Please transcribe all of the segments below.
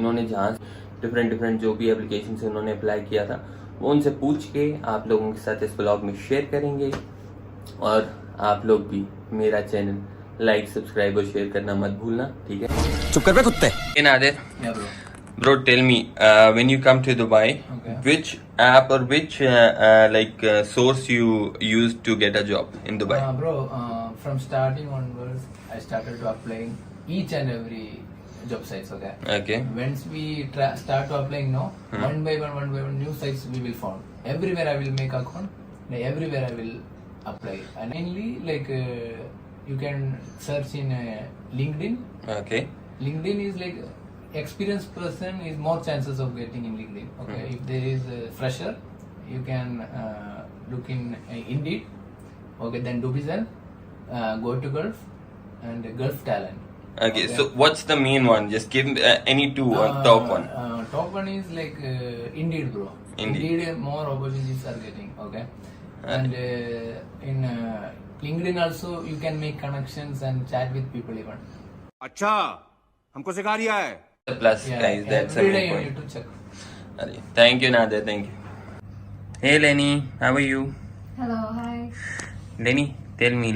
इन्होंने जहाँ डिफरेंट जो भी एप्लीकेशन से उन्होंने अप्लाई किया था वो उनसे पूछ के आप लोगों के साथ इस ब्लॉग में शेयर करेंगे। और आप लोग भी मेरा चैनल लाइक सब्सक्राइब और शेयर करना मत भूलना, ठीक है? चुप कर बे कुत्ते। Nadir, bro, tell me, when you come to Dubai, which app or which source you used to get a job in Dubai? From starting onwards, I started to applying each and every job sites. Okay. Once we start to applying now, one by one new sites we will found. Everywhere I will make account. Everywhere I will apply. And mainly you can search in LinkedIn. Okay. LinkedIn is like experienced person is more chances of getting in LinkedIn. Okay. If there is a fresher, you can look in Indeed. Okay. Then Dubizzle, go to Gulf, and Gulf Talent. Okay. So what's the main one? Just give any two on top one. Top one is like Indeed, bro. Indeed, more opportunities are getting. Okay. And in LinkedIn also you can make connections and chat with people even. अच्छा, हमको सिखा रिया है. Plus, guys, that's a every day main you point. need to check. Thank you, Nadia. Thank you. Hey, Lenny, how are you? Hello, hi. Lenny, tell me,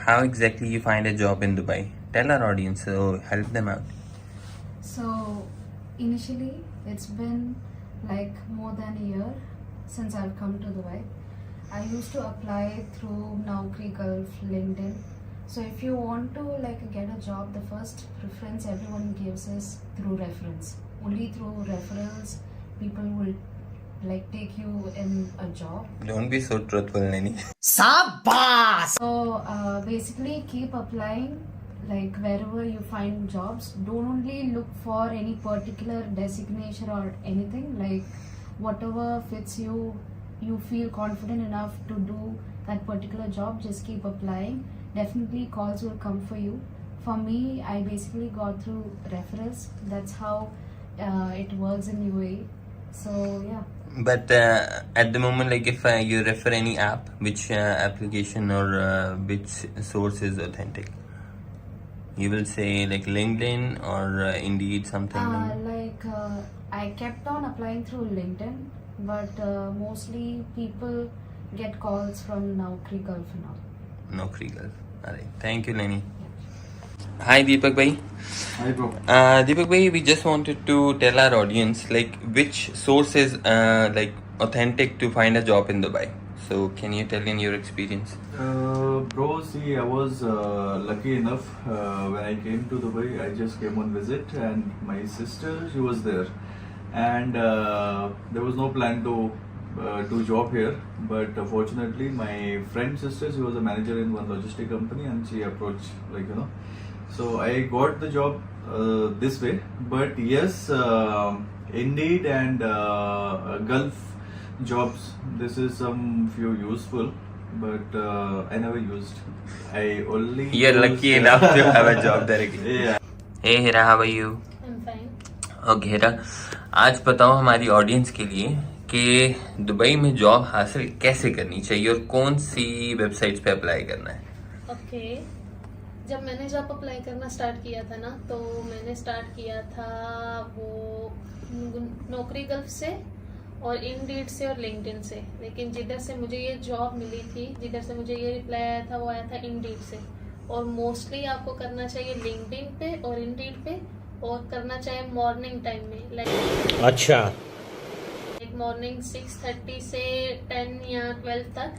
how exactly you find a job in Dubai? Tell our audience, so help them out. So, initially, it's been like more than a year since I've come to Dubai. I used to apply through Naukri Gulf, LinkedIn. So if you want to get a job, the first preference everyone gives is through reference. Only through referrals, people will take you in a job. Don't be so truthful, Lenny. शाबाश. So basically keep applying wherever you find jobs. Don't only look for any particular designation or anything. Whatever fits you, you feel confident enough to do that particular job, just keep applying. Definitely calls will come for you. For me, I basically got through referrals. That's how it works in UAE. So yeah. But at the moment, if you refer any app, which application or which source is authentic? You will say LinkedIn or Indeed, something? I kept on applying through LinkedIn, but mostly people get calls from Naukri Gulf and all. Naukri Gulf. Alright. Thank you, Lenny. Hi, Deepak bhai. Hi, bro. Deepak bhai, we just wanted to tell our audience which source is authentic to find a job in Dubai. So can you tell in your experience? Bro, see, I was lucky enough when I came to Dubai. I just came on visit, and my sister, she was there, and there was no plan to do job here. But fortunately, my friend's sister, she was a manager in one logistic company, and she approached, so I got the job this way. But yes, Indeed and Gulf jobs, this is some few useful, but I never used. I only You're lucky enough to have a job directly. Yeah. Hey Hira, how are you? I'm fine. Okay Hira, आज बताओ हमारी audience के लिए कि Dubai में job हासिल कैसे करनी चाहिए और कौन सी वेबसाइट्स पे अप्लाई करना है? ओके, जब मैंने जॉब अप्लाई करना स्टार्ट किया था ना, तो मैंने स्टार्ट किया था वो नौकरी गल्फ से और इंडीड से और लिंक्डइन से। लेकिन जिधर से मुझे ये जॉब मिली थी, जिधर से मुझे ये रिप्लाई आया था, वो आया था इंडीड से। और मोस्टली आपको करना चाहिए लिंक्डइन पे और इंडीड पे, और करना चाहिए मॉर्निंग टाइम में। अच्छा, मॉर्निंग 6:30 से 10 या 12 तक।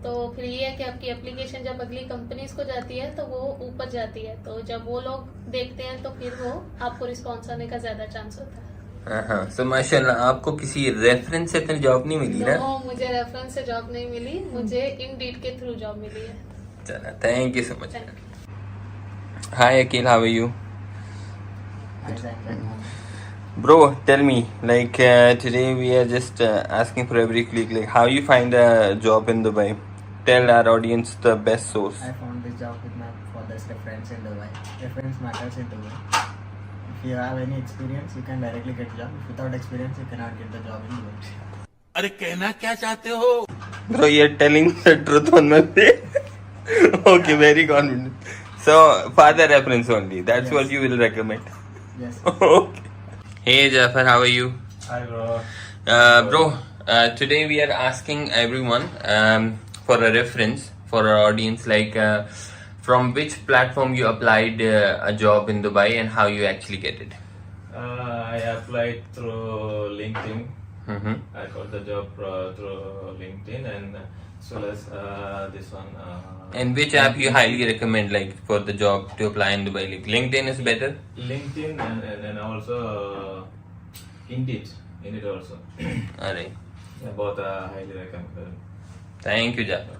तो फिर ये है कि आपकी एप्लीकेशन जब अगली कंपनीज को जाती है तो वो ऊपर जाती है, तो जब वो लोग देखते हैं तो फिर वो आपको रिस्पॉन्स आने का ज्यादा चांस होता है। हाँ, so माशाल्लाह, आपको किसी रेफरेंस से तो जॉब नहीं मिली ना? मुझे रेफरेंस से जॉब नहीं मिली, मुझे इंडीड के थ्रू जॉब मिली है। चला, thank you so much. Hi Akeel, how are you? Bro, tell me, today we are just asking for every click, how you find a job in Dubai? Tell our audience the best source. I found this job with my father's reference in Dubai. Reference matters in Dubai. If you have any experience, you can directly get a job. If without experience, you cannot get the job in Dubai. अरे कहना क्या चाहते हो? Bro, you're telling the truth on my face. Okay, very confident. So, father reference only. That's Yes. what you will recommend. Yes. Okay. Hey Jafar, how are you? Hi, bro. Bro, today we are asking everyone for a reference for our audience, like from which platform you applied a job in Dubai and how you actually get it. I applied through LinkedIn. Mm-hmm. I got the job through LinkedIn, and as well as this one. And which app you highly recommend, like for the job to apply in Dubai? Like LinkedIn is better. LinkedIn and also Indeed also. Alright. Yeah, both are highly recommended. Thank you Jafar.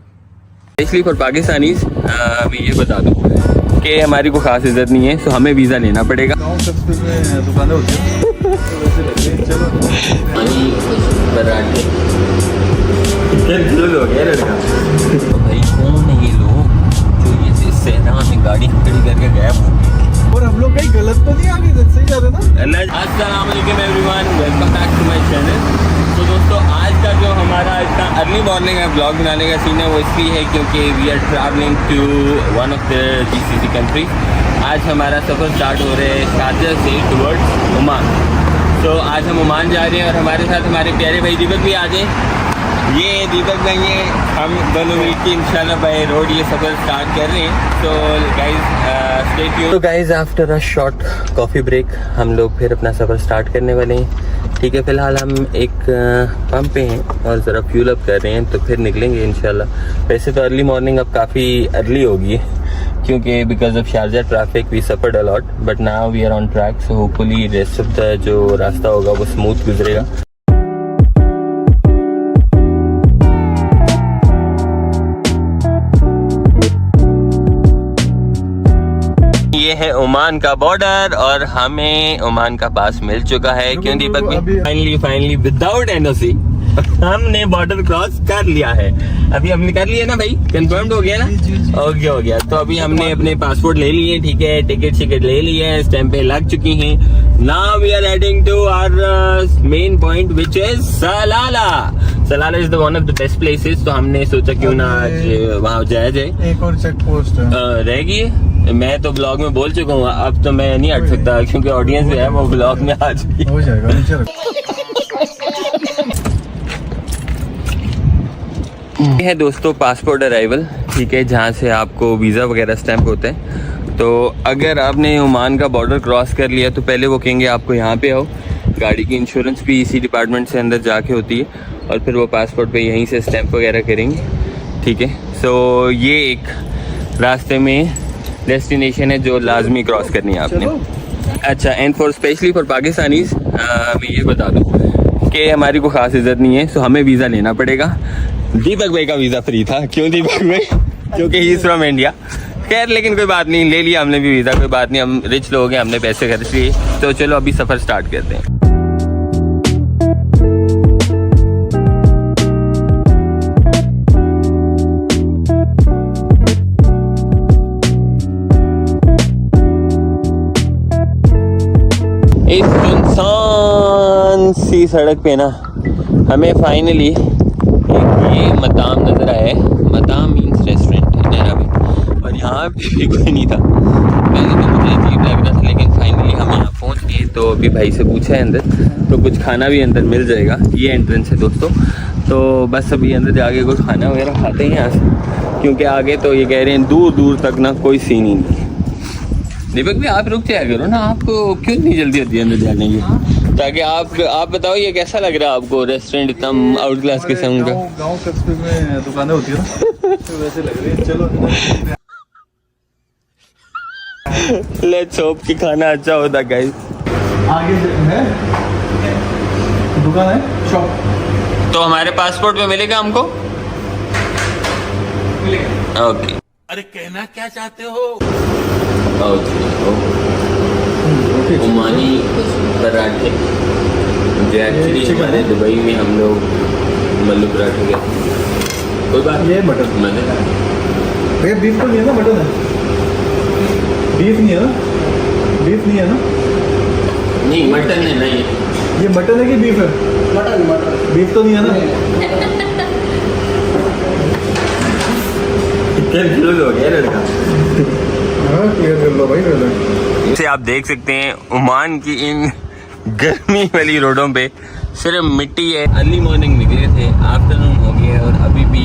Specially for Pakistanis मैं ये बता दूं कि हमारी को खास इज्जत नहीं है, तो हमें वीज़ा लेना पड़ेगा। गाँव कस्बे में दुकानें होती हैं तो वैसे लग रही है। चलो पराठे हो गया लड़का। भाई कौन है ये लोग जो ये सहरा में गाड़ी खड़ी करके गायब हो गए? और हम लोग कहीं गलत तो नहीं आगे सही जा रहे ना। अस्सलाम वालेकुम everyone, welcome back to my channel. तो दोस्तों आज का जो हमारा इतना अर्ली मॉर्निंग में ब्लॉग बनाने का सीन है वो इसलिए है क्योंकि we are travelling to one of the GCC country. आज हमारा सफ़र स्टार्ट हो रहा है शारजा से टुवर्ड्स ओमान। तो आज हम ओमान जा रहे हैं और हमारे साथ हमारे प्यारे भाई दीपक भी आ जाए। ये दीपक भाई है, हम दोनों मिलकर इंशाल्लाह बाय रोड ये सफ़र स्टार्ट कर रहे हैं। तो गाइस स्टे ट्यून्ड। तो guys after a short coffee break हम लोग फिर अपना सफ़र स्टार्ट करने वाले हैं। ठीक है, फ़िलहाल हम एक पंप पे हैं और ज़रा फ्यूल अप कर रहे हैं, तो फिर निकलेंगे इंशाल्लाह। वैसे तो अर्ली मॉर्निंग अब काफ़ी अर्ली होगी क्योंकि because of Sharjah traffic we suffered a lot, but now we are on track, so hopefully rest of the जो रास्ता होगा वो स्मूथ गुजरेगा। ये है ओमान का बॉर्डर और हमें ओमान का पास मिल चुका है। क्यों दीपक भाई? फाइनली विदाउट NOC हमने बॉर्डर क्रॉस कर लिया है। अभी हमने कर लिया ना भाई, कंफर्म्ड हो गया ना? ओके हो गया। तो अभी हमने अपने पासपोर्ट ले लिए, ठीक है, टिकट ले लिए हैं, स्टैंपें लग चुकी हैं। Now we are heading to our main point which is Salalah. Salalah is the one of the best places, तो हमने सोचा क्यों ना आज वहाँ जाया जाए। एक और चेक पोस्ट रहेगी। मैं तो ब्लॉग में बोल चुका हूँ, अब तो मैं नहीं हट सकता क्योंकि ऑडियंस जो है वो ब्लॉग में आ चुकी हो जाएगा। नीचे रखो। ये है दोस्तों पासपोर्ट अराइवल, ठीक है, जहाँ से आपको वीज़ा वगैरह स्टैंप होते हैं। तो अगर आपने ओमान का बॉर्डर क्रॉस कर लिया तो पहले वो कहेंगे आपको यहाँ पे आओ। गाड़ी की इंश्योरेंस भी इसी डिपार्टमेंट से अंदर जाके होती है और फिर वो पासपोर्ट पे यहीं से स्टैंप वगैरह करेंगे, ठीक है। सो ये एक रास्ते में डेस्टिनेशन है जो लाजमी क्रॉस करनी है आपने। अच्छा, and for specially for Pakistanis मैं ये बता दूँ कि हमारी को खास इज्जत नहीं है, सो हमें वीज़ा लेना पड़ेगा। दीपक भाई का वीज़ा फ्री था। क्यों दीपक भाई? क्योंकि ही इज़ फ्रॉम इंडिया। खैर लेकिन कोई बात नहीं, ले लिया हमने भी वीज़ा, कोई बात नहीं, हम रिच लोग हैं, हमने पैसे खर्च लिए। तो चलो अभी सफ़र स्टार्ट करते हैं। इस सुनसान सी सड़क पे ना हमें फाइनली ये मताम नज़र आया है। मताम मीन्स रेस्टोरेंट नैरोबी, और यहाँ पे भी कोई नहीं था। पहले तो मुझे अजीब लग रहा था, लेकिन फाइनली हम यहाँ पहुँच गए। तो अभी भाई से पूछा है अंदर, तो कुछ खाना भी अंदर मिल जाएगा। ये एंट्रेंस है दोस्तों। तो बस अभी अंदर जाके कुछ खाना वगैरह खाते हैं यहाँ से, क्योंकि आगे तो ये कह रहे हैं दूर दूर तक ना कोई सीन ही नहीं है। दीपक भी आप रुक जाया करो ना, आपको क्यों नहीं जल्दी होती है अंदर जाने की? ताकि आप बताओ ये कैसा लग रहा है आपको रेस्टोरेंट इतना आउट क्लास किस्म का? गाँव कस्बे में दुकानें होती है ना तो वैसे लग रही है। चलो लेट्स होप कि खाना अच्छा होता गाइस। आगे है दुकान है, शॉप। तो हमारे पासपोर्ट में मिलेगा हमको? ओके। अरे कहना क्या चाहते हो? ओमानी पराठे जो एक्चुअली हमारे दुबई में हम लोग मल्लू पराठे के, कोई बात ये मटन मज़ेदार। भैया बीफ तो नहीं है ना, मटन है? बीफ नहीं है ना? बीफ नहीं है ना? नहीं मटन है ना ये मटन है कि बीफ है? मटन। बीफ तो नहीं है ना? कंफ्यूज हो गया लड़का। हाँ क्लियर कर लो भाई पहले। से आप देख सकते हैं ओमान की इन गर्मी वाली रोडों पे सिर्फ मिट्टी है। अर्ली मॉर्निंग निकले थे, आफ्टरनून हो गया और अभी भी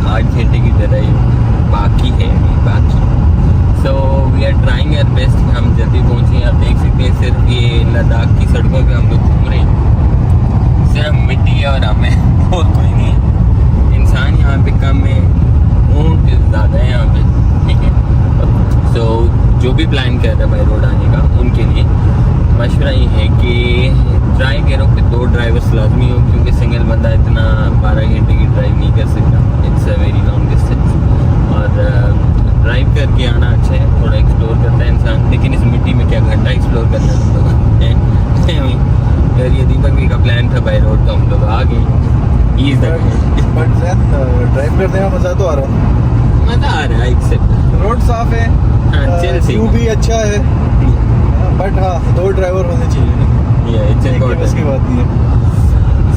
8 घंटे की ड्राइव बाकी है बाकी। So we are trying our best हम जल्दी पहुँचे। आप देख सकते हैं सिर्फ ये लद्दाख की सड़कों पे हम लोग घूम रहे हैं, सिर्फ मिट्टी है और हमें और कोई नहीं है। इंसान यहाँ पे कम है, ऊँट ज़्यादा है यहाँ पे, ठीक है। सो जो भी प्लान कर रहे हैं बाई रोड आने का, उनके लिए मशवरा ये है कि ट्राई करो कि 2 ड्राइवर्स लाजमी हो, क्योंकि सिंगल बंदा इतना 12 घंटे की ड्राइव नहीं कर सकता। It's a very long distance और ड्राइव करके आना अच्छा है, थोड़ा एक्सप्लोर करता है इंसान। लेकिन इस मिट्टी में क्या घंटा एक्सप्लोर करना है हम लोग यार। ये दीपक भी का प्लान था बाई रोड, तो हम लोग आ गए। बट ड्राइव करने का मजा तो आ रहा है, मज़ा आ रहा है, एक्सेप्ट रोड साफ है, व्यू भी अच्छा है, बट हाँ 2 ड्राइवर होने चाहिए, एक बस की बात नहीं है।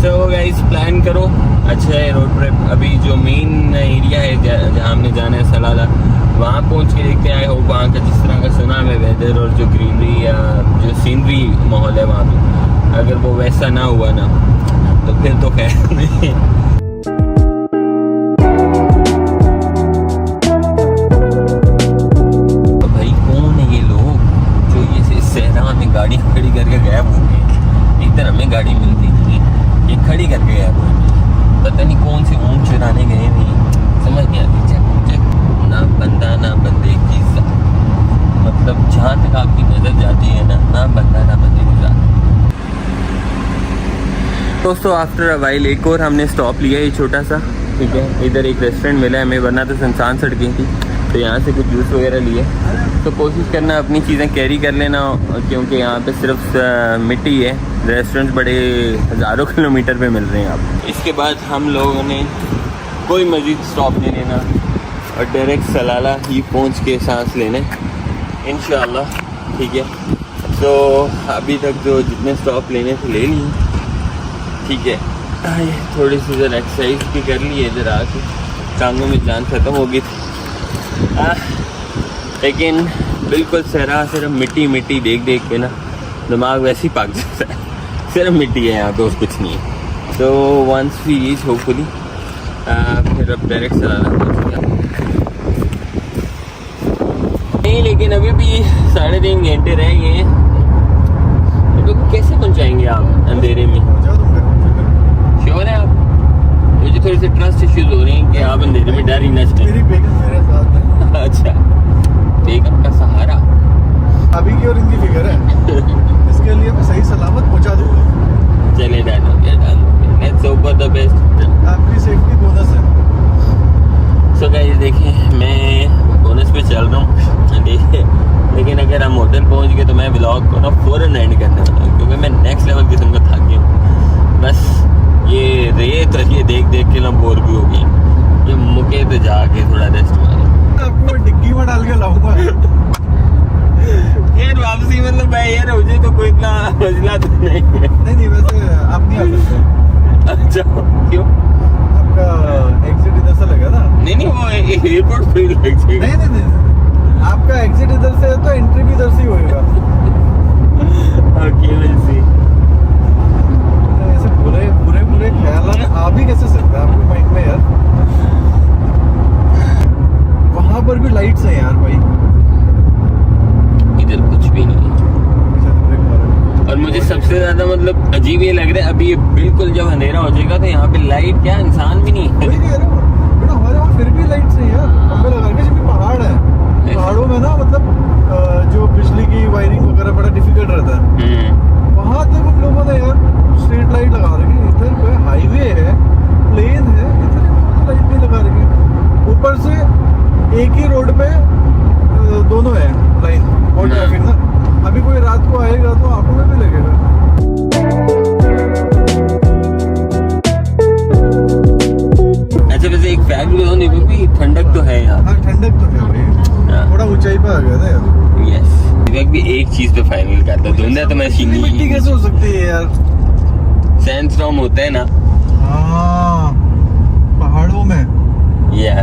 सो गाइस प्लान करो, अच्छा है रोड ट्रिप। अभी जो मेन एरिया है जहाँ हमने जाना है सलाला, वहाँ पहुँच के देखते आए हो वहाँ का जिस तरह का सुना है वेदर और जो ग्रीनरी या जो सीनरी माहौल है वहाँ पे, अगर वो वैसा ना हुआ ना तो फिर तो खैर नहीं। गाड़ी खड़ी करके गया वो इधर हमें गाड़ी मिलती नहीं, ये खड़ी करके गया वो, पता नहीं कौन से ऊँट चुराने गए नहीं, समझ नहीं आती। चेक ना बंदा ना बंदे की जात, मतलब जहाँ तक आपकी नज़र जाती है ना बंदा ना बंदे की जात। दोस्तों आफ्टर अ वाइल एक और हमने स्टॉप लिया, ये छोटा सा, ठीक है। इधर एक रेस्टोरेंट मिला है हमें, वरना तो सुनसान सड़कें थी, तो यहाँ से कुछ जूस वगैरह लिए। तो कोशिश करना अपनी चीज़ें कैरी कर लेना, क्योंकि यहाँ पे सिर्फ मिट्टी है। रेस्टोरेंट बड़े हज़ारों किलोमीटर पे मिल रहे हैं आप। इसके बाद हम लोगों ने कोई मज़ीद स्टॉप नहीं लेना और डायरेक्ट सलाला ही पहुँच के सांस लेने इंशाल्लाह, ठीक है। तो अभी तक जो जितने स्टॉप लेने थे ले लिए, ठीक है। थोड़ी सी इधर एक्सरसाइज भी कर ली है, इधर आके टांगों में जान ख़त्म हो गई थी, लेकिन बिल्कुल सहरा सिर्फ मिट्टी मिट्टी देख देख के ना दिमाग वैसे ही पक जाता है। सिर्फ मिट्टी है यहाँ पे और कुछ नहीं है। तो वंस वी रीच होपफुली फिर अब डायरेक्ट सलाला पहुँचेगा नहीं, लेकिन अभी भी 3.5 घंटे रह गए हैं। तो कैसे पहुँचाएंगे आप अंधेरे में? श्योर है आप? मुझे थोड़ी सी ट्रस्ट इश्यूज हो रही हैं कि आप अंधेरे में डर ही ना चलें। मेरी बेगम मेरे साथ है। अच्छा, बेगम का सहारा अभी की और इनकी फिक्र है, इसके लिए मैं सही सलामत पहुंचा दूंगा। चले डन हो गया, let's hope for the best. आपकी सेफ्टी बोनस है। सो गाइस देखिए मैं बोनस पे चल रहा हूँ, लेकिन अगर हम होटल पहुँच गए तो मैं ब्लॉग को ना फ़ौरन एंड करने वाला हूँ, क्योंकि मैं नेक्स्ट लेवल किस्म का थक गया हूँ। बस ये रेत और ये देख देख के ना बोर भी हो गई, ये मुके पे जाके थोड़ा रेस्ट मारे। आपको डिग्गी में डाल के लाऊंगा यार वापसी, मतलब मैं यार मुझे तो कोई इतना मसला तो नहीं है। नहीं वैसे आप नहीं आ सकते। अच्छा क्यों? आपका एग्जिट इधर से लगा ना? नहीं वो एयरपोर्ट पे लग जाएगा। नहीं आपका एग्जिट इधर से है तो एंट्री भी इधर से ही होएगा। ओके वैसे ऐसे पूरे ख्याल आ भी कैसे सकता है आपके माइंड में यार? वहां पर भी लाइट्स है यार भाई, इधर कुछ भी नहीं है। और मुझे सबसे ज्यादा मतलब अजीब ये लग रहा है, अभी ये बिल्कुल जब अंधेरा हो जाएगा तो यहाँ पे लाइट क्या इंसान भी नहीं है। वही कह रहा हूं, बट हमारे वहाँ फिर भी लाइट्स है यार। हमें लगा कि जब पहाड़ है, पहाड़ों में ना मतलब जो बिजली की वायरिंग वगैरह बड़ा डिफिकल्ट रहता है। वहाँ तक हम लोगों ने यार स्ट्रीट लाइट लगा रखी है। इधर पे हाईवे है, प्लेन है, इधर लाइट नहीं लगा रखी। ऊपर से एक ही रोड पे दोनों है लाइन और ट्रैफिक ना। अभी कोई रात को आएगा तो आंखों में भी लगेगा। अच्छा वैसे एक फैक्ट बताओ नहीं भी ठंडक तो है यहाँ। हाँ ठंडक तो है भाई, थोड़ा ऊंचाई पे आ गया था यार। यस भी एक चीज पे फाइनल करता, धुंधा तो मैं मिट्टी कैसे हो सकती है यार? सैंडस्टॉर्म होता है ना पहाड़ों में। या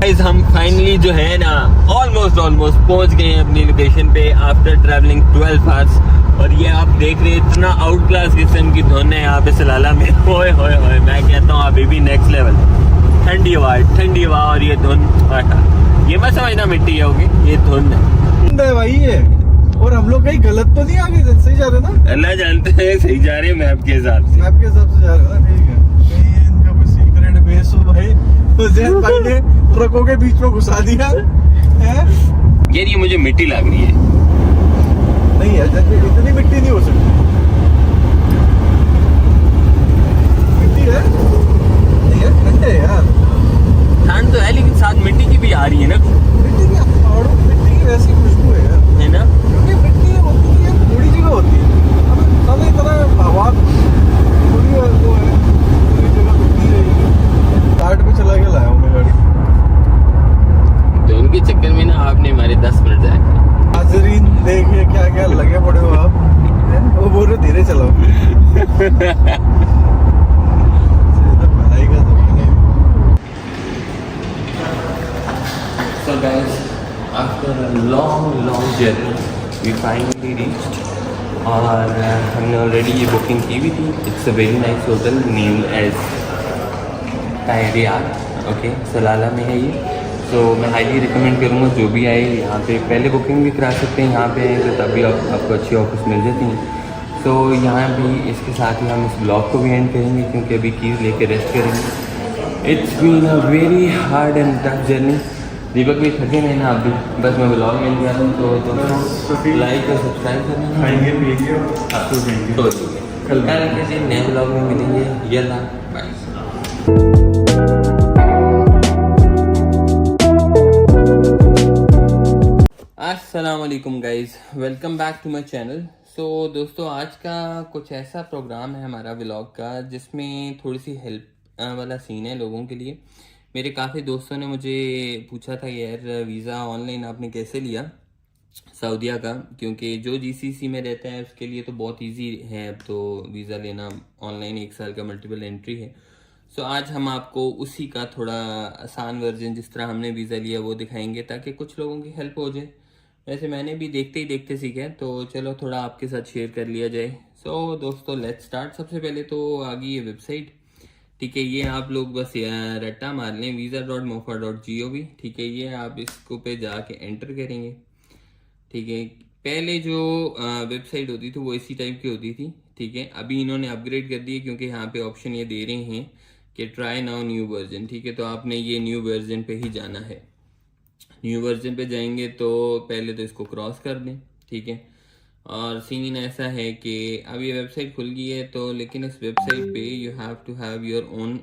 गाइस हम फाइनली जो है ना ऑलमोस्ट पहुंच गए हैं अपनी लोकेशन पे आफ्टर ट्रैवलिंग 12 आवर्स। और ये आप देख रहे हैं इतना आउट क्लास किस्म की धुन है यहाँ पे सलाला में। होए होए होए, मैं कहता हूँ अभी भी नेक्स्ट लेवल। ठंडी हवा और ये धुन, ये मत समझना मिट्टी होगी, ये धुन है भाई ये। और हम लोग कहीं गलत तो नहीं आगे, सही जा रहे ना? अल्लाह जानते हैं सही जा रहे हैं मैप के हिसाब से। मैप के हिसाब से जा रहे हैं, ठीक है। कहीं इनका कोई सीक्रेट बेस हो भाई, तो जैन भाई ने ट्रकों के बीच में घुसा दिया है। यार ये मुझे मिट्टी लग रही है। नहीं है, इतनी मिट्टी नहीं हो सकती। मिट्टी है नहीं है, ठंड है यार। ठंड तो है लेकिन साथ मिट्टी की भी आ रही है ना। मिट्टी की पहाड़ों मिट्टी की वैसी खुशबू है यार, है ना? क्योंकि मिट्टी होती है थोड़ी जगह होती है। अब साले तरह हवा थोड़ी वो है, पूरी जगह मिट्टी है। स्टार्ट पे चला के लाया हूँ मैं गाड़ी। तो उनके चक्कर में ना आपने हमारे 10 मिनट जाए। हाजरीन देखिए क्या क्या लगे पड़े हो आप, वो बोल रहे धीरे चलाओ। So guys, after a long journey, we finally reached. और हमने ऑलरेडी ये बुकिंग की हुई थी। It's a very nice hotel name as टायरियार, ओके, सलाला में है ये। तो मैं हाईली रिकमेंड करूँगा जो भी आए यहाँ पे पहले बुकिंग भी करा सकते हैं। यहाँ पे आए तो तभी आपको अच्छी ऑफर्स मिल जाती हैं। तो यहाँ भी इसके साथ ही हम इस ब्लॉग को भी एंड करेंगे क्योंकि अभी कीज़ लेके रेस्ट करेंगे। It's been a very hard and tough journey. Deepak भी थके नहीं ना, आप भी बस मैं ब्लॉग में गया था। तो दोस्तों लाइक और सब्सक्राइब करना, खाएंगे पिएंगे आपको देंगे। तो कल किसी नए ब्लॉग में मिलेंगे। यल्ला बाय। अस्सलामुअलैकुम guys, welcome back to my channel. So दोस्तों आज का कुछ ऐसा प्रोग्राम है हमारा व्लॉग का जिसमें थोड़ी सी हेल्प वाला सीन है लोगों के लिए। मेरे काफ़ी दोस्तों ने मुझे पूछा था यार वीज़ा ऑनलाइन आपने कैसे लिया सऊदीया का, क्योंकि जो जीसीसी में रहता है उसके लिए तो बहुत इजी है अब तो वीज़ा लेना ऑनलाइन। 1 साल का मल्टीपल एंट्री है। सो आज हम आपको उसी का थोड़ा आसान वर्जन जिस तरह हमने वीज़ा लिया वो दिखाएंगे ताकि कुछ लोगों की हेल्प हो जाए। वैसे मैंने भी देखते ही देखते सीखा है, तो चलो थोड़ा आपके साथ शेयर कर लिया जाए। सो दोस्तों लेट्स स्टार्ट। सबसे पहले तो आ गई ये वेबसाइट, ठीक है। ये आप लोग बस रट्टा मार लें visa.mofa.gov, ठीक है। ये आप इसको पे जाके एंटर करेंगे, ठीक है। पहले जो वेबसाइट होती थी वो इसी टाइप की होती थी, ठीक है। अभी इन्होंने अपग्रेड कर दी है क्योंकि यहाँ पे ऑप्शन ये दे रहे हैं कि ट्राई नाउ न्यू वर्जन, ठीक है। तो आपने ये न्यू वर्जन पे ही जाना है। न्यू वर्जन पे जाएंगे तो पहले तो इसको क्रॉस कर दें, ठीक है। और सीन ऐसा है कि अब ये वेबसाइट खुल गई है तो लेकिन इस वेबसाइट पे you have to have your own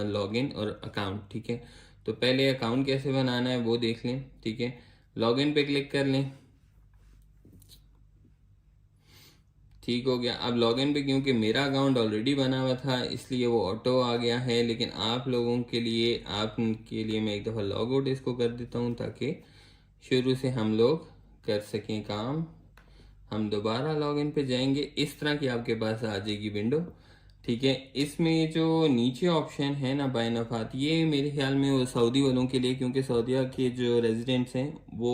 login और अकाउंट, ठीक है। तो पहले अकाउंट कैसे बनाना है वो देख लें, ठीक है। लॉगिन पे क्लिक कर लें, ठीक हो गया। अब लॉगिन पे क्योंकि मेरा अकाउंट ऑलरेडी बना हुआ था इसलिए वो ऑटो आ गया है, लेकिन आप लोगों के लिए मैं एक दफ़ा लॉग आउट इसको कर देता हूँ ताकि शुरू से हम लोग कर सकें काम। हम दोबारा लॉगिन पे जाएंगे, इस तरह की आपके पास आ जाएगी विंडो, ठीक है। इसमें जो नीचे ऑप्शन है ना बाय नफात, ये मेरे ख्याल में वो सऊदी वालों के लिए, क्योंकि सऊदीया के जो रेजिडेंट्स हैं वो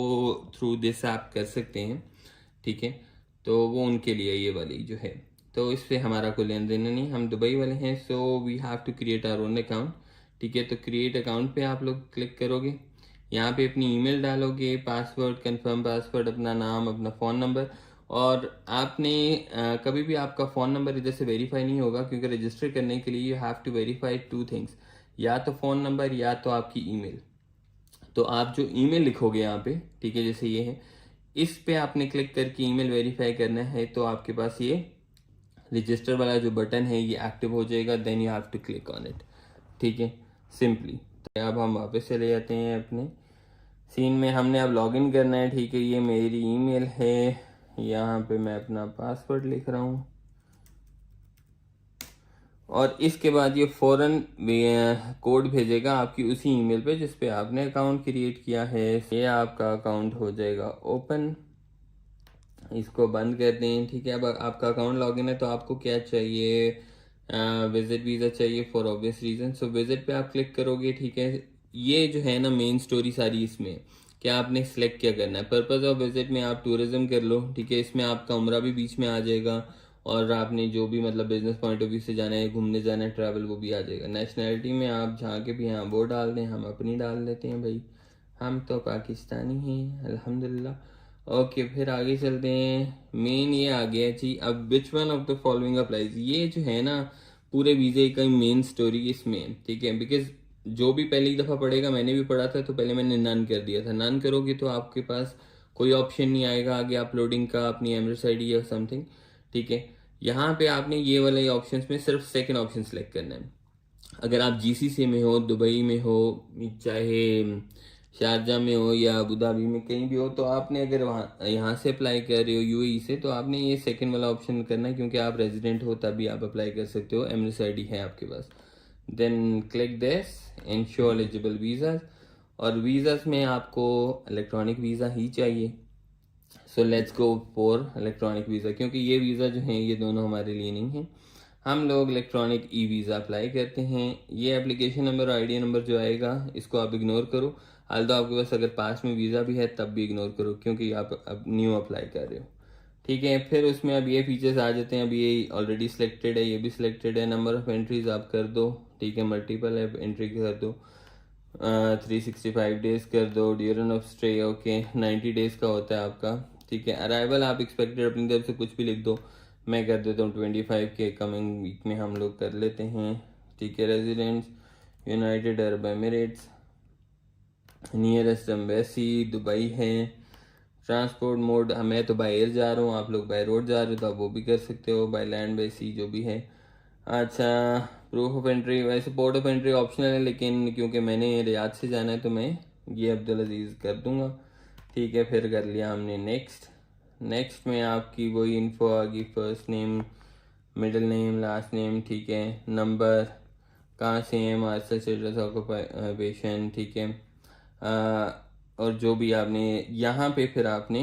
थ्रू दिस ऐप कर सकते हैं, ठीक है। तो वो उनके लिए ये वाली जो है, तो इस पर हमारा कोई लेन देन नहीं, हम दुबई वाले हैं। So we have to create our own account, ठीक है। तो क्रिएट अकाउंट पे आप लोग क्लिक करोगे, यहाँ पे अपनी ईमेल डालोगे, पासवर्ड, कंफर्म पासवर्ड, अपना नाम, अपना फ़ोन नंबर। और आपने कभी भी आपका फ़ोन नंबर इधर से वेरीफाई नहीं होगा क्योंकि रजिस्टर करने के लिए you have to verify 2 things, या तो फ़ोन नंबर या तो आपकी ईमेल। तो आप जो ईमेल लिखोगे यहाँ पे, ठीक है, जैसे ये है, इस पे आपने क्लिक करके ईमेल वेरीफाई करना है तो आपके पास ये रजिस्टर वाला जो बटन है ये एक्टिव हो जाएगा। Then you have to click on it, ठीक है, सिंपली। तो अब हम वापस चले जाते हैं अपने सीन में। हमने अब लॉगिन करना है, ठीक है। ये मेरी ईमेल है, यहाँ पे मैं अपना पासवर्ड लिख रहा हूँ और इसके बाद ये फ़ौरन कोड भेजेगा आपकी उसी ईमेल पे जिस पे आपने अकाउंट क्रिएट किया है। ये आपका अकाउंट हो जाएगा ओपन, इसको बंद कर दें, ठीक है। अब आपका अकाउंट लॉगिन है तो आपको क्या चाहिए, विजिट वीज़ा चाहिए for obvious reason. So visit पे आप क्लिक करोगे, ठीक है। ये जो है ना मेन स्टोरी सारी इसमें कि आपने सिलेक्ट क्या करना है। पर्पस ऑफ विजिट में आप टूरिज्म कर लो, ठीक है, इसमें आपका उम्रा भी बीच में आ जाएगा, और आपने जो भी मतलब बिजनेस पॉइंट ऑफ व्यू से जाना है, घूमने जाना है, ट्रैवल, वो भी आ जाएगा। नेशनैलिटी में आप जहाँ के भी यहाँ वो डाल दें, हम अपनी डाल देते हैं भाई, हम तो पाकिस्तानी हैं अल्हम्दुलिल्लाह। ओके, फिर आगे चलते हैं। मेन ये आ गया जी। अब which one of the following applies, ये जो है ना पूरे वीज़े का मेन स्टोरी इसमें, ठीक है, बिकॉज जो भी पहली दफ़ा पढ़ेगा, मैंने भी पढ़ा था तो पहले मैंने नन कर दिया था। नन करोगे तो आपके पास कोई ऑप्शन नहीं आएगा आगे अपलोडिंग का अपनी एमरेट्स आईडी या समथिंग, ठीक है। यहाँ पे आपने ये वाले ऑप्शंस में सिर्फ सेकंड ऑप्शन सेलेक्ट करना है। अगर आप जीसीसी में हो, दुबई में हो, चाहे शारजा में हो या अबू धाबी में कहीं भी हो, तो आपने अगर वहाँ यहाँ से अप्लाई कर रहे हो यूएई से, तो आपने ये सेकंड वाला ऑप्शन करना है, क्योंकि आप रेजिडेंट हो तभी आप अप्लाई कर सकते हो, एमरेट्स आईडी है आपके पास। Then click this and show eligible visas, और वीज़ाज में आपको इलेक्ट्रॉनिक वीज़ा ही चाहिए। So let's go for electronic visa, क्योंकि ये वीज़ा जो है ये दोनों हमारे लिए नहीं है, हम लोग इलेक्ट्रॉनिक ई वीज़ा अप्लाई करते हैं। ये एप्लीकेशन नंबर और आईडी नंबर जो आएगा इसको आप इग्नोर करो, हाल तो आपके पास अगर पास में वीज़ा भी है तब भी इग्नोर करो, क्योंकि आप अब न्यू अप्लाई कर रहे हो, ठीक है। फिर उसमें अब ये फीचर्स आ जाते हैं। अब ये ऑलरेडी सिलेक्टेड है, ये भी सिलेक्टेड है। नंबर ऑफ एंट्रीज आप कर दो, ठीक है, मल्टीपल है एंट्री कर दो। 365 डेज कर दो। Duration of stay okay 90 days का होता है आपका, ठीक है। अराइवल आप एक्सपेक्टेड अपनी तरफ से कुछ भी लिख दो, मैं कर देता हूँ 25 के कमिंग वीक में हम लोग कर लेते हैं, ठीक है। Residence United Arab Emirates, nearest embassy Dubai है। ट्रांसपोर्ट मोड मैं तो बाय एयर जा रहा हूँ, आप लोग बाय रोड जा रहे हो तो आप वो भी कर सकते हो, बाय लैंड बाय सी जो भी है। अच्छा, प्रूफ ऑफ एंट्री, वैसे पोर्ट ऑफ एंट्री ऑप्शनल है, लेकिन क्योंकि मैंने रियाद से जाना है तो मैं ये अब्दुल अजीज़ कर दूंगा, ठीक है। फिर कर लिया हमने नेक्स्ट में आपकी वही इन्फो आ गई, first name, middle name, last name, ठीक है। नंबर, कहाँ से हैं, मास्टर स्टेटस, ऑक्यूपेशन, ठीक है। और जो भी आपने यहाँ पे फिर आपने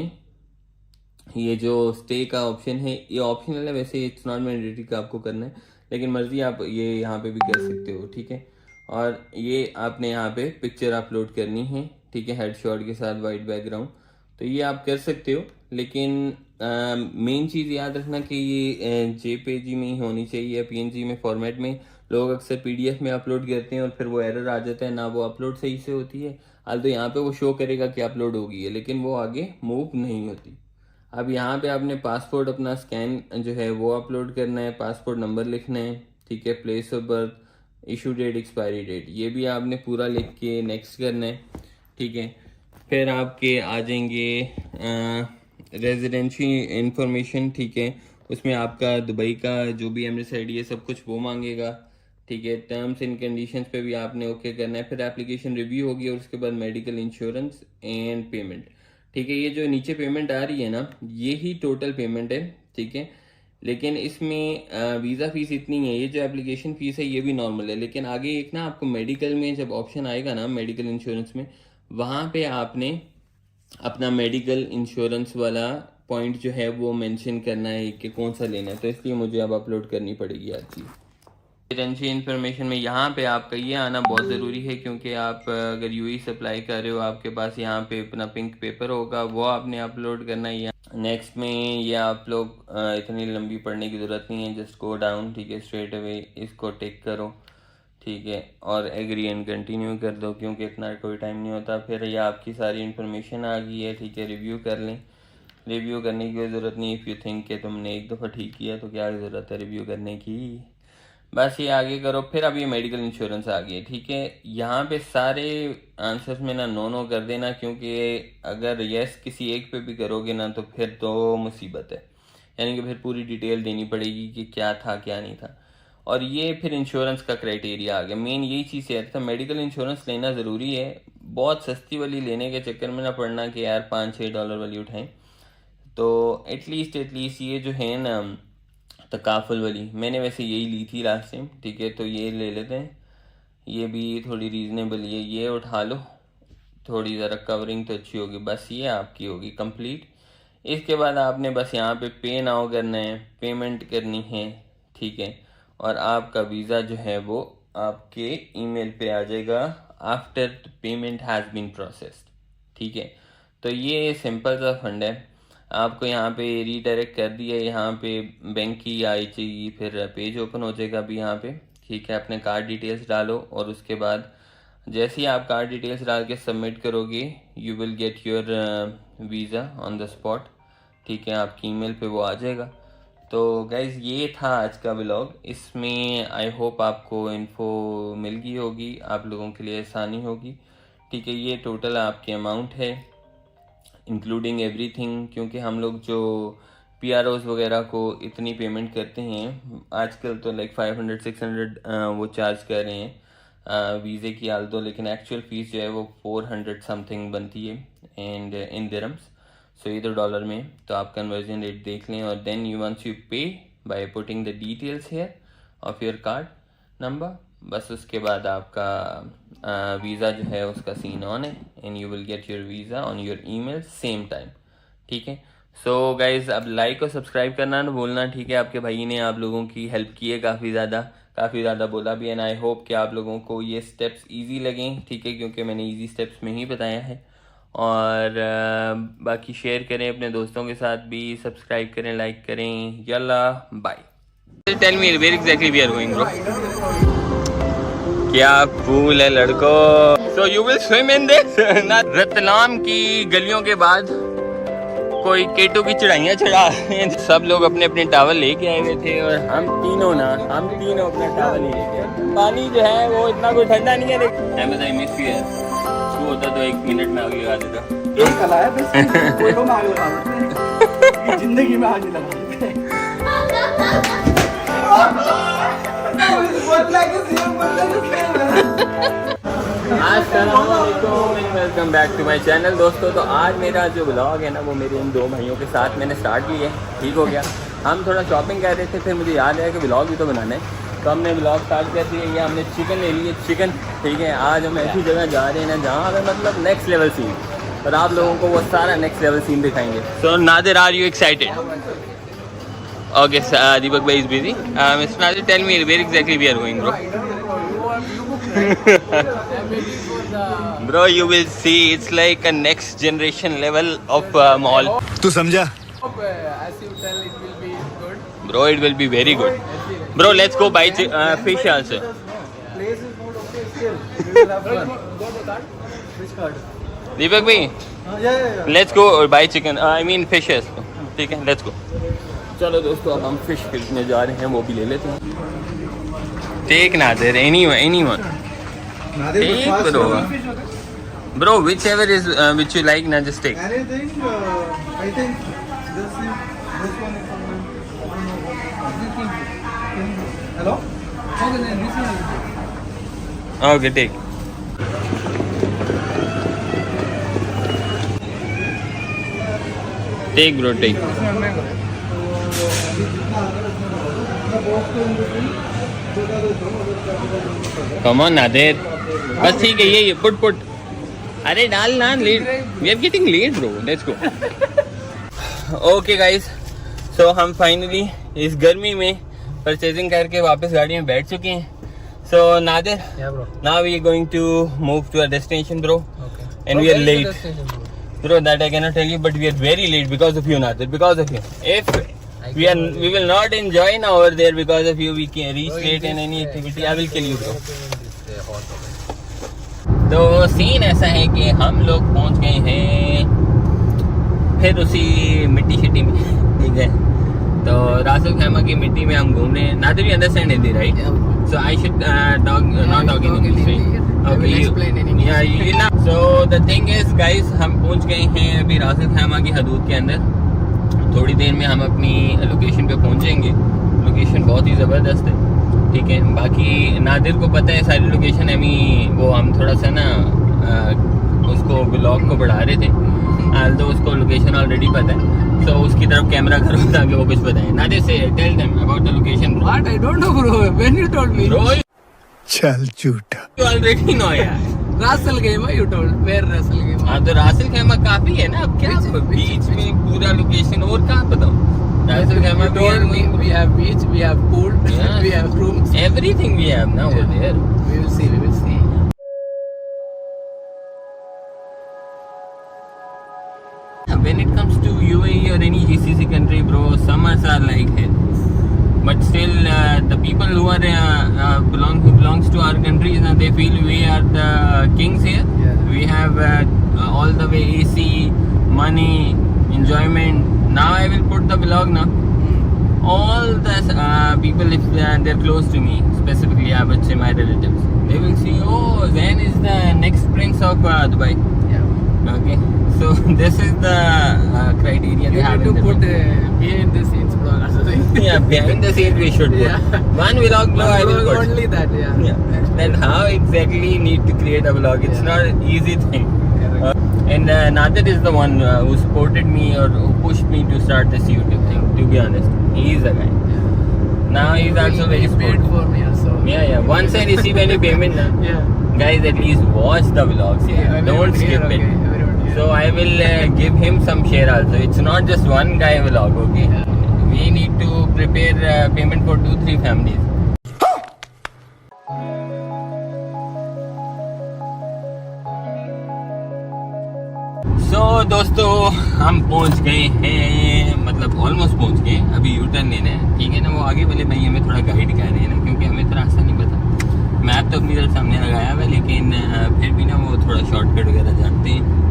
ये जो स्टे का ऑप्शन है ये ऑप्शनल है, वैसे इट्स नॉट मैंडेटरी का आपको करना है, लेकिन मर्जी आप ये यहाँ पे भी कर सकते हो, ठीक है। और ये आपने यहाँ पे पिक्चर अपलोड करनी है, ठीक है, हेडशॉट के साथ वाइट बैकग्राउंड, तो ये आप कर सकते हो, लेकिन मेन चीज़ याद रखना कि ये जेपीजी में ही होनी चाहिए, पीएनजी में फॉर्मेट में। लोग अक्सर पीडीएफ में अपलोड करते हैं और फिर वो एरर आ जाता है, ना वो अपलोड सही से होती है। हाल तो यहाँ पे वो शो करेगा कि अपलोड होगी है, लेकिन वो आगे मूव नहीं होती। अब यहाँ पे आपने पासपोर्ट अपना स्कैन जो है वो अपलोड करना है, पासपोर्ट नंबर लिखना है, ठीक है। Place of birth, issue date, expiry date, ये भी आपने पूरा लिख के नेक्स्ट करना है, ठीक है। फिर आपके आ जाएंगे रेजिडेंसी इंफॉर्मेशन, ठीक है, उसमें आपका दुबई का जो भी एमरेट्स आईडी है सब कुछ वो मांगेगा, ठीक है। टर्म्स एंड कंडीशंस पे भी आपने ओके करना है। फिर एप्लीकेशन रिव्यू होगी और उसके बाद मेडिकल इंश्योरेंस एंड पेमेंट, ठीक है। ये जो नीचे पेमेंट आ रही है ना, ये ही टोटल पेमेंट है, ठीक है, लेकिन इसमें वीज़ा फीस इतनी है। ये जो एप्लीकेशन फीस है ये भी नॉर्मल है, लेकिन आगे एक ना आपको मेडिकल में जब ऑप्शन आएगा ना, मेडिकल इंश्योरेंस में, वहाँ पे आपने अपना मेडिकल इंश्योरेंस वाला पॉइंट जो है वो मेंशन करना है कि कौन सा लेना है, तो इसलिए मुझे अब अपलोड करनी पड़ेगी हर चीज़। रेजिडेंसी इन्फॉर्मेशन में यहाँ पे आपका ये आना बहुत ज़रूरी है, क्योंकि आप अगर यूई से अप्लाई कर रहे हो आपके पास यहाँ पे अपना पिंक पेपर होगा, वो आपने अपलोड करना है। नेक्स्ट में ये आप लोग इतनी लंबी पढ़ने की ज़रूरत नहीं है, जस्ट गो डाउन, ठीक है, स्ट्रेट अवे इसको टिक करो, ठीक है, और एग्री एंड कंटिन्यू कर दो, क्योंकि इतना कोई टाइम नहीं होता। फिर ये आपकी सारी इन्फॉर्मेशन आ गई है, ठीक है, रिव्यू कर लें। रिव्यू करने की कोई ज़रूरत नहीं, इफ़ यू थिंक कि तुमने एक दफ़ा ठीक किया तो क्या ज़रूरत है रिव्यू करने की, बस ये आगे करो। फिर अब ये मेडिकल इंश्योरेंस आ गई, ठीक है। यहाँ पे सारे आंसर्स में ना नो कर देना, क्योंकि अगर यस किसी एक पे भी करोगे ना तो फिर तो मुसीबत है, यानी कि फिर पूरी डिटेल देनी पड़ेगी कि क्या था क्या नहीं था। और ये फिर इंश्योरेंस का क्राइटेरिया आ गया, मेन यही चीज़ है। तो मेडिकल इंश्योरेंस लेना ज़रूरी है, बहुत सस्ती वाली लेने के चक्कर में ना पड़ना कि यार $5-6 वाली उठाएं। तो एटलीस्ट ये जो है ना तकाफुल वाली, मैंने वैसे यही ली थी लास्ट टाइम, ठीक है, तो ये ले लेते हैं, ये भी थोड़ी रीज़नेबल है, ये उठा लो, थोड़ी ज़रा कवरिंग तो अच्छी होगी, बस ये आपकी होगी कंप्लीट। इसके बाद आपने बस यहाँ पे पे नाउ करना है, पेमेंट करनी है, ठीक है, और आपका वीज़ा जो है वो आपके ईमेल पे आ जाएगा after payment has been processed. ठीक है, तो ये सिंपल सा फंड है। आपको यहाँ पे रीडायरेक्ट कर दिया, यहाँ पे बैंक की आई चाहिए, फिर पेज ओपन हो जाएगा अभी यहाँ पे। ठीक है, अपने कार्ड डिटेल्स डालो और उसके बाद जैसे ही आप कार्ड डिटेल्स डाल के सबमिट करोगे you will get your visa on the spot. ठीक है, आपकी ईमेल पे वो आ जाएगा। तो गाइज़ ये था आज का व्लॉग। इसमें आई होप आपको इन्फो मिल गई होगी, आप लोगों के लिए आसानी होगी। ठीक है, ये टोटल आपकी अमाउंट है इंक्लूडिंग एवरीथिंग, क्योंकि हम लोग जो PROs वगैरह को इतनी पेमेंट करते हैं आजकल तो लाइक 500-600 वो चार्ज कर रहे हैं वीज़े की हाल तो, लेकिन एक्चुअल फ़ीस जो है वो 400 समथिंग बनती है एंड इन दिरहम्स। सो इधर डॉलर में तो आप कन्वर्जन रेट देख लें। और then you once you pay by putting the details here of your card number, बस उसके बाद आपका वीज़ा जो है उसका सीन ऑन है and you will get your visa on your email same time. ठीक है, सो गाइज़ अब लाइक और सब्सक्राइब करना ना भूलना। ठीक है, आपके भाई ने आप लोगों की हेल्प की है काफ़ी ज़्यादा बोला भी, एंड आई होप कि आप लोगों को ये स्टेप्स इजी लगें। ठीक है, क्योंकि मैंने इजी स्टेप्स में ही बताया है। और बाकी शेयर करें अपने दोस्तों के साथ भी, सब्सक्राइब करें, लाइक करें। यल्ला bye. Tell me where exactly we are going bro. क्या कूल है लड़कों। So you will swim in this. Ratlam की गलियों के बाद कोई केटू की चढ़ाइयाँ चढ़ा रहे हैं। सब लोग अपने अपने टावल लेके आए हुए थे और हम तीनों अपना टावल ही लेके आए। पानी जो है वो इतना कोई ठंडा नहीं है, लेकिन होता तो 1 मिनट में आगे लगा देता। एक कला है बस, फोटो में आग लगा देते हैं, जिंदगी में आग नहीं लगाते। Welcome back to my channel दोस्तों। तो आज मेरा जो ब्लॉग है ना वो मेरे इन 2 भाइयों के साथ मैंने स्टार्ट की है। ठीक हो गया, हम थोड़ा शॉपिंग कर रहे थे, फिर मुझे याद आया कि ब्लॉग भी तो बनाना है, तो हमने ब्लॉग स्टार्ट कर दिया। ये हमने चिकन ले लिए, चिकन। ठीक है, आज हम ऐसी जगह जा रहे हैं ना जहाँ हमें मतलब नेक्स्ट लेवल सीन, और आप लोगों को वो सारा नेक्स्ट लेवल सीन दिखाएंगे। So Nadir, are you excited? Okay, Deepak भाई is busy. Mister Nadir, tell me where exactly we are going bro. Bro, you will see it's like a next generation level of mall. तू समझा? As you tell, it will be good. Bro, it will be very good. Bro, let's go buy fish also. Place is not okay still. We will have fun. Go to card. Which card? दीपक भाई, Yeah. let's go buy chicken. I mean fishes. ठीक है, let's go. चलो दोस्तों, अब हम fish खरीदने जा रहे हैं, वो भी ले लेते हैं। Take Nadir, anyone. Take bro. Bro, whichever is which you like, na just take. Anything? I think this one is Hello? Okay, then this one is good. Okay, take. Take bro, take. This one mango. Come on Nadir. बस ठीक है, ये put. अरे डाल ना, late, we are getting late bro, let's go. Okay guys, so हम finally इस गर्मी में परचेजिंग करके वापस गाड़ी में बैठ चुके हैं। So Nadir, now we are going to move to our destination bro, and we are late bro, that I can not tell you, but we are very late because of you Nadir, because of you. If we will not enjoy now over there because of you, we can reach late in any activity, I will kill you bro. तो scene ऐसा है कि हम लोग पहुंच गए हैं फिर उसी मिट्टी शिट्टी में। ठीक है, तो रासुल खैमा की मिट्टी में हम घूम रहे हैं। Nadir, you understand Hindi, right? So I should not talk in English, right? Okay, explain in English. Yeah, you know. So the thing is guys, हम पहुंच गए हैं अभी रासुल खैमा की हदूद के अंदर। थोड़ी देर में हम अपनी लोकेशन पे पहुंचेंगे। लोकेशन बहुत ही ज़बरदस्त है। ठीक है, बाकी नादिर को पता है सारी लोकेशन, वो हम थोड़ा सा ना उसको ब्लॉग को बढ़ा रहे थे, तो उसको लोकेशन ऑलरेडी पता है, तो उसकी तरफ कैमरा करो ताकि वो कुछ बताए। नादिर से tell them about the location. What? I don't know, bro. When you told me? Bro, चल झूठा। यू ऑलरेडी नो यार। Russell Khema, you told. Where Russell Khema? हाँ, तो रासुल खैमा काफी है ना, अब क्या बीच में पूरा लोकेशन, और कहाँ बताऊँ? रासुल खैमा We have beach, we have pool, Yeah. we have rooms. everything we have now over there. We will see. summers are like hell. But still, the people who are who belongs to our country, they feel we are the kings here. Yeah. We have all the way AC, money, enjoyment. Now I will put the vlog now. All the people, if they're close to me, specifically I would say my relatives, they will see, oh, Zain is the next prince of Dubai. Yeah. Okay, so this is the criteria they You have need in to the put vlog. behind the scenes vlog or something. Yeah, behind the scenes we should put. Yeah. One vlog I will put. Only that, yeah. Yeah. Then how exactly need to create a vlog? It's Yeah. not an easy thing. Correct. And Nadir is the one who supported me or who pushed me to start this YouTube thing. To be honest, he is the guy. Now he's also very He paid supportive. for me also. Yeah. Once I receive any payment, Yeah. guys, at least watch the vlogs. Yeah. Everyone Don't here, skip okay. it. Everyone here. So I will give him some share also. It's not just one guy vlog. Okay. Yeah. We need to prepare payment for 2-3 families. So दोस्तों हम पहुंच गए हैं, मतलब almost पहुंच गए। अभी U turn लेना है, ठीक है ना। वो आगे वाले भाई हमें थोड़ा गाइड कर रहे हैं ना, क्योंकि हमें तो रास्ता नहीं पता। मैप तो अपनी तरफ सामने लगाया हुआ है, लेकिन फिर भी ना वो थोड़ा शॉर्टकट वगैरह जानते हैं।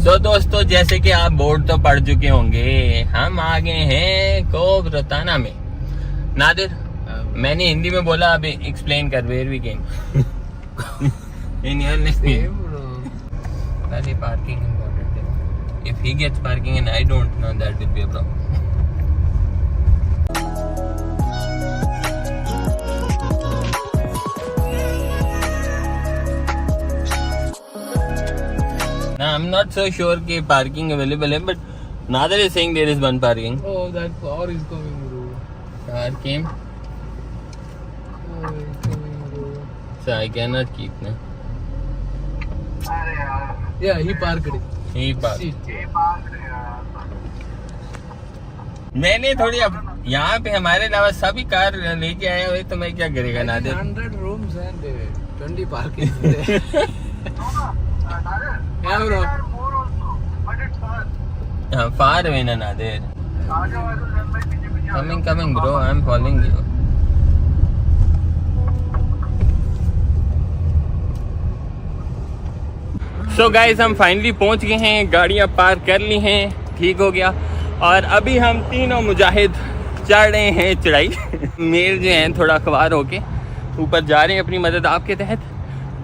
तो दोस्तों, जैसे कि आप बोर्ड तो पढ़ चुके होंगे, हम आ गए हैं कोबरताना में। नादिर, मैंने हिंदी में बोला, अभी एक्सप्लेन कर where we came in your language. पहले पार्किंग इम्पोर्टेंट है। If he gets parking and I don't know, that will be a problem. Now, I'm not so sure कि parking available है, but Nadir is saying there is one parking. Oh, that car is coming, bro. Car came, Oh, it's coming, bro. so I cannot keep na. Yeah, he parked it. He parked. Shit. मैंने थोड़ी अब यहाँ पे हमारे अलावा सभी car लेके आए हुए, तो मैं क्या करेगा Nadir? 100 rooms and 20 parkings there. Yeah, bro. हाँ, far away ना Nadir. Coming bro, I'm following you. So guys, हम फाइनली पहुंच गए हैं, गाड़ियाँ पार्क कर ली हैं, ठीक हो गया। और अभी हम तीनों मुजाहिद चढ़ रहे हैं चढ़ाई मेर जो हैं थोड़ा अखबार होके ऊपर जा रहे हैं अपनी मदद आपके तहत।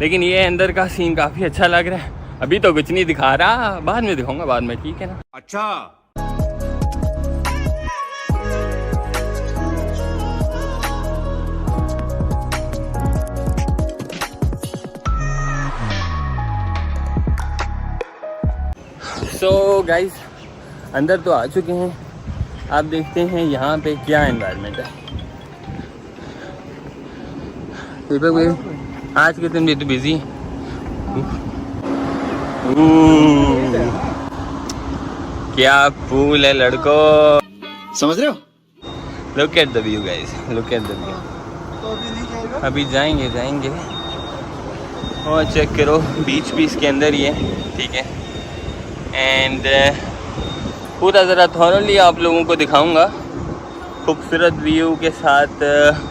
लेकिन ये अंदर का सीन काफ़ी अच्छा लग रहा है। अभी तो कुछ नहीं दिखा रहा, बाद में दिखाऊंगा, बाद में, ठीक है ना। अच्छा सो गाइस, अंदर तो आ चुके हैं। आप देखते हैं यहाँ पे क्या एनवायरनमेंट है। दीपक भाई, आज के दिन भी तो बिजी। क्या पूल है लड़को, समझ रहे हो? Look at the view guys, look at the view. अभी जाएंगे और चेक करो, बीच भी इसके अंदर ही है, ठीक है। एंड पूरा ज़रा थॉरली आप लोगों को दिखाऊंगा, खूबसूरत व्यू के साथ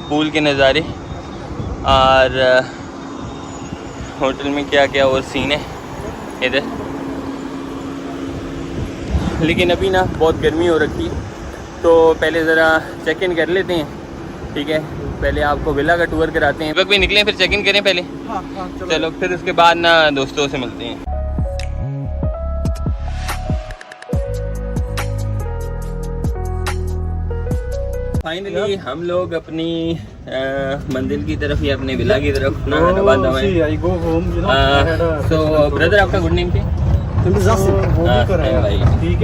पूल के नज़ारे और होटल में क्या क्या और सीन है इधर। लेकिन अभी ना बहुत गर्मी हो रखी, तो पहले ज़रा चेक इन कर लेते हैं, ठीक है। पहले आपको विला का टूर कराते हैं। भी निकलें, फिर चेक इन करें पहले। चलो फिर उसके बाद ना दोस्तों से मिलते हैं। फाइनली हम लोग अपनी मंजिल की तरफ या अपने विला की तरफ I go home, you know. I had a so brother, आपका गुड नेम क्या? I'm Zasim.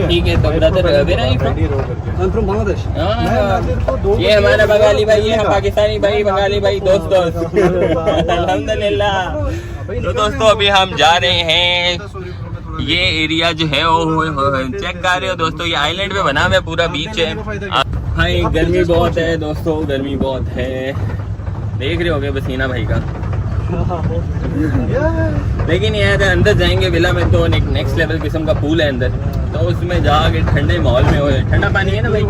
ठीक है तो brother where are you from? I'm from Bangladesh. ये हमारा बंगाली भाई, ये पाकिस्तानी भाई, बंगाली भाई, दोस्त अल्हम्दुलिल्लाह। तो दोस्तों अभी हम जा रहे हैं, ये एरिया जो है वो चेक कर रहे हो दोस्तों, ये आइलैंड पे बना हुआ है, पूरा बीच है। भाई गर्मी बहुत है दोस्तों, गर्मी बहुत है, देख रहे होगे पसीना भाई का। लेकिन यार अंदर जाएंगे विला में तो एक नेक्स्ट लेवल किस्म का पूल है अंदर, तो उसमें जाके ठंडे माहौल में हो, ठंडा पानी है ना भाई,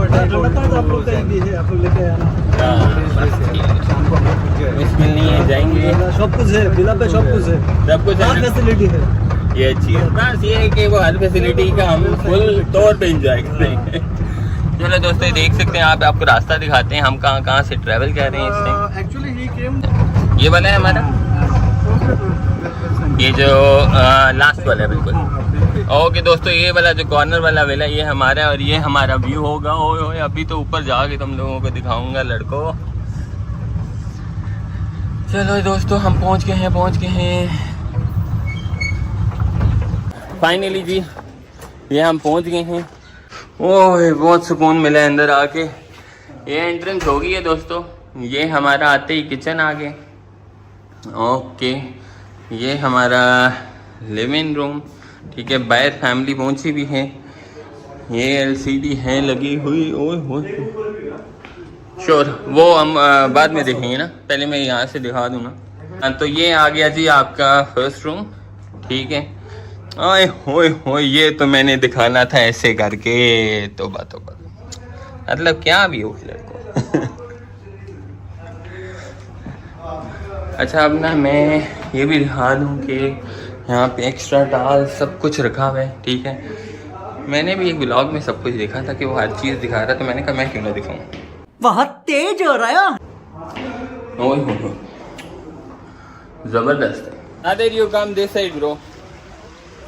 मुश्किल नहीं है, जाएंगे। सब कुछ है विला पे, सब कुछ है, सब कुछ है, फैसिलिटी है। ये चीज बस ये है कि वो हर फैसिलिटी का हम फुल तौर पे एंजॉय करेंगे। चलो दोस्तों ये देख सकते हैं, आप आपको रास्ता दिखाते हैं हम कहाँ कहाँ से ट्रैवल कर रहे हैं इस टाइम। एक्चुअली ही केम, ये वाला है हमारा, ये जो लास्ट वाला है बिल्कुल। ओके दोस्तों ये वाला जो कॉर्नर वाला वेला ये हमारा है, और ये हमारा व्यू होगा। ओए अभी तो ऊपर जाके तुम लोगों को दिखाऊंगा लड़कों। चलो दोस्तों हम पहुंच गए हैं फाइनली जी, ये हम पहुंच गए हैं। ओह बहुत सुकून मिला है अंदर आके। ये एंट्रेंस हो गई है दोस्तों, ये हमारा आते ही किचन आ गए। ओके ये हमारा लिविंग रूम, ठीक है, बाहर फैमिली पहुंची भी है, ये एलसीडी है लगी हुई। ओए श्योर वो हम बाद में देखेंगे ना, पहले मैं यहाँ से दिखा दूँ ना। तो ये आ गया जी आपका फर्स्ट रूम, ठीक है। ओए होए ये तो मैंने दिखाना था ऐसे करके, तो बातों मतलब क्या भी हो लड़कों। अच्छा अब ना मैं ये भी दिखा दूँ कि यहाँ पे एक्स्ट्रा टाल सब कुछ रखा हुआ है, ठीक है। मैंने भी एक ब्लॉग में सब कुछ देखा था कि वो हर चीज़ दिखा रहा, तो मैंने कहा मैं क्यों ना दिखाऊँ। बहुत तेज हो रहा है, जबरदस्त है। Nadir you come this side bro।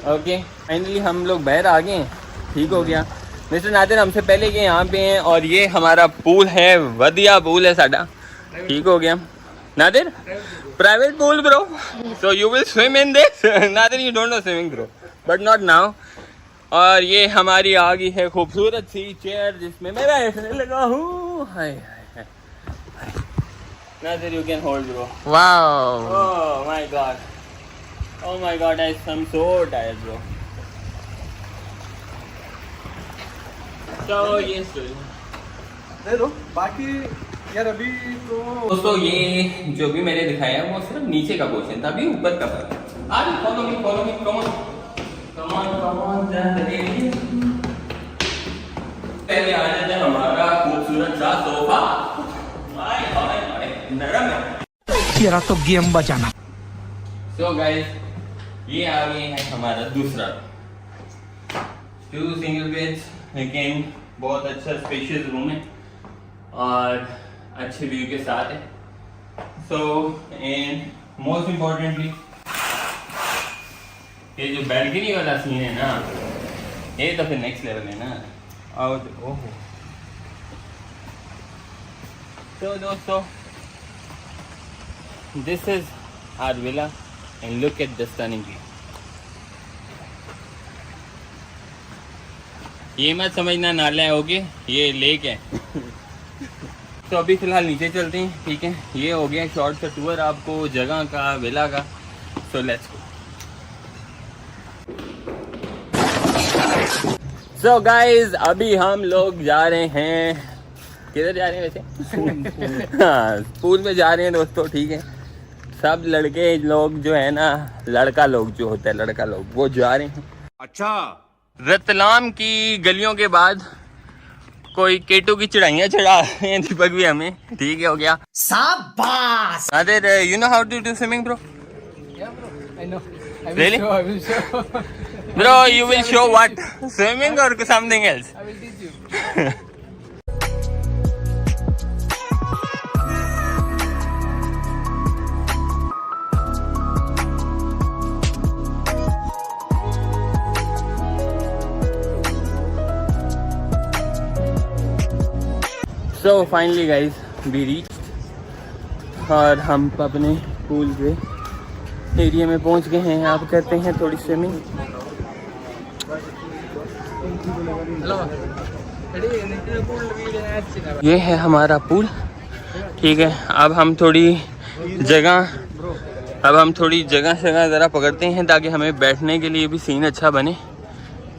Okay finally हम लोग बाहर आ गए हैं, ठीक हो गया। मिस्टर नादिर हमसे पहले के यहाँ पे हैं, और ये हमारा पूल है, वधिया पूल है साडा, ठीक हो गया। Nadir private pool bro, so you will swim in this. Nadir you don't know swimming bro, but not now. और ये हमारी आ गई है खूबसूरत सी चेयर जिसमें मैं बैठने लगा हूँ। Hi hi hi, Nadir you can hold bro. Wow, oh my god, oh my god I'm so tired bro। so yes दे दो बाकी यार। अभी तो दोस्तों ये जो भी मैंने दिखाया वो सिर्फ नीचे का पोर्शन था, अभी ऊपर का था। आज फॉलो मी कम ऑन पहले आ जाता है हमारा खूबसूरत सा सोफा। नरम है तेरा तो गेम बजाना। सो गाइस ये आ गए हैं हमारा दूसरा 2 सिंगल बेड्स, लेकिन बहुत अच्छा स्पेशियस रूम है और अच्छे व्यू के साथ है। सो एंड मोस्ट इम्पोर्टेंटली ये जो बैल्कनी वाला सीन है ना, ये तो फिर नेक्स्ट लेवल है ना। और ओहो तो दोस्तों this is our villa and look at the stunning view. ये मत समझना नाला है, ओके, ये लेक है। तो अभी फिलहाल नीचे चलते हैं, ठीक है। ये हो गया शॉर्ट सा टूर आपको जगह का, विला का। सो लेट्स गो। सो गाइज अभी हम लोग जा रहे हैं, किधर जा रहे हैं वैसे? हाँ पूल में जा रहे हैं दोस्तों, ठीक है। सब लड़के लोग जो है ना, लड़का लोग जो होता है, लड़का लोग वो जा रहे हैं। अच्छा रतलाम की गलियों के बाद कोई केटू की चढ़ाइयाँ चढ़ा रहे हैं दीपक भी हमें, ठीक है, हो गया। शाबाश। Nadir you know how to do swimming bro? Yeah bro, I know. I will Really? show, I will show. Bro you will show what? Swimming or something else? I will teach you. So finally guys we reached, और हम अपने pool के area में पहुंच गए हैं। आप करते हैं थोड़ी स्विमिंग। ये है हमारा पूल, ठीक है। अब हम थोड़ी जगह ज़रा पकड़ते हैं ताकि हमें बैठने के लिए भी सीन अच्छा बने,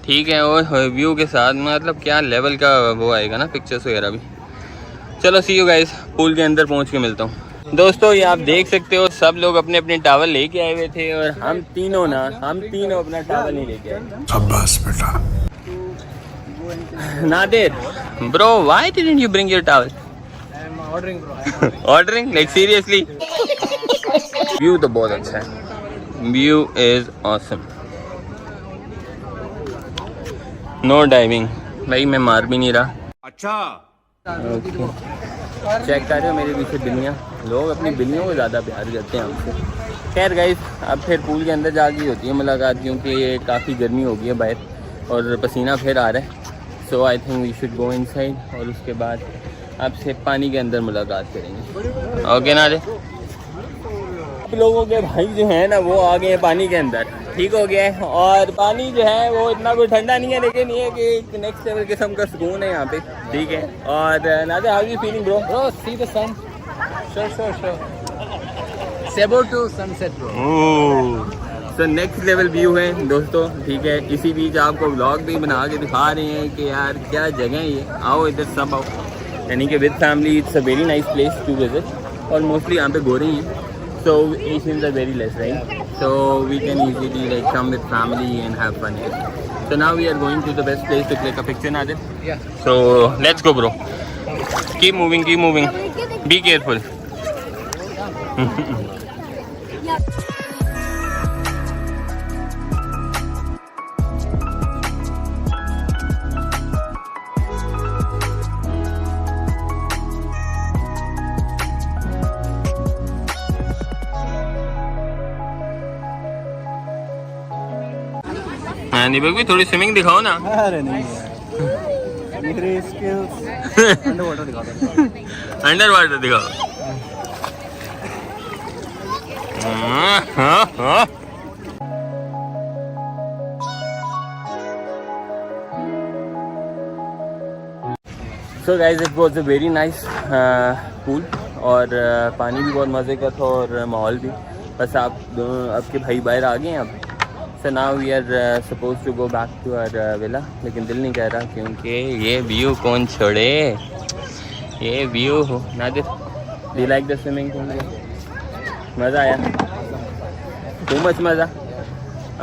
ठीक है। और व्यू के साथ मतलब क्या लेवल का वो आएगा ना, पिक्चर्स वगैरह भी। चलो सी यू गाइस, पूल के अंदर पहुंच के मिलता हूँ। दोस्तों ये आप देख सकते हो सब लोग अपने अपने टावल लेके आए हुए थे और हम तीनों अपना टावल नहीं लेके आए। शाबाश बेटा। Nadir bro, why didn't you bring your towel? I am ordering bro. Ordering like seriously? View तो बहुत अच्छा है, view is awesome. No diving भाई, मैं मार भी नहीं रहा। अच्छा ओके, चेक कर रहे हो मेरे पीछे बिल्लियाँ। लोग अपनी बिल्लियों को ज़्यादा प्यार करते हैं हमसे। खैर गाइस, अब फिर पूल के अंदर जाके होती है मुलाकात, क्योंकि काफ़ी गर्मी हो गई है बाहर और पसीना फिर आ रहा है। So I think we should go inside और उसके बाद आपसे पानी के अंदर मुलाकात करेंगे। ओके ना रे, लोगों के भाई जो है ना वो आ गए हैं पानी के अंदर, ठीक हो गया है। और पानी जो है वो इतना कोई ठंडा नहीं है, लेकिन ये कि नेक्स्ट लेवल किस्म का सुकून है यहाँ पे, ठीक है। और Nadir, how you feeling bro? Bro, see the sun. Sure. It's about to sunset, bro. तो नेक्स्ट लेवल व्यू है दोस्तों, ठीक है। इसी बीच आपको व्लॉग भी बना के दिखा रहे हैं कि यार क्या जगह है ये। आओ इधर सब आओ, यानी कि with family it's a very nice place to visit. और मोस्टली यहाँ पे गोरे ही हैं, so Asians are very less, right? So we can easily like come with family and have fun here. So now we are going to the best place to click a picture, Nadir. Yeah. So let's go, bro. Keep moving. Be careful. दीपक भी थोड़ी swimming दिखाओ ना। अरे नहीं यार, मेरे skills under water दिखा दो। अंडर वाटर दिखाओ। So guys, it was a very nice pool और पानी भी बहुत मज़े का था और माहौल भी। बस आपके भाई बाहर आ गए हैं अब। So now we are supposed to go back to our villa, लेकिन दिल नहीं कह रहा क्योंकि ये व्यू कौन छोड़े। ये व्यू हो Nadir, do you like the swimming pool? मज़ा आया? too much मज़ा।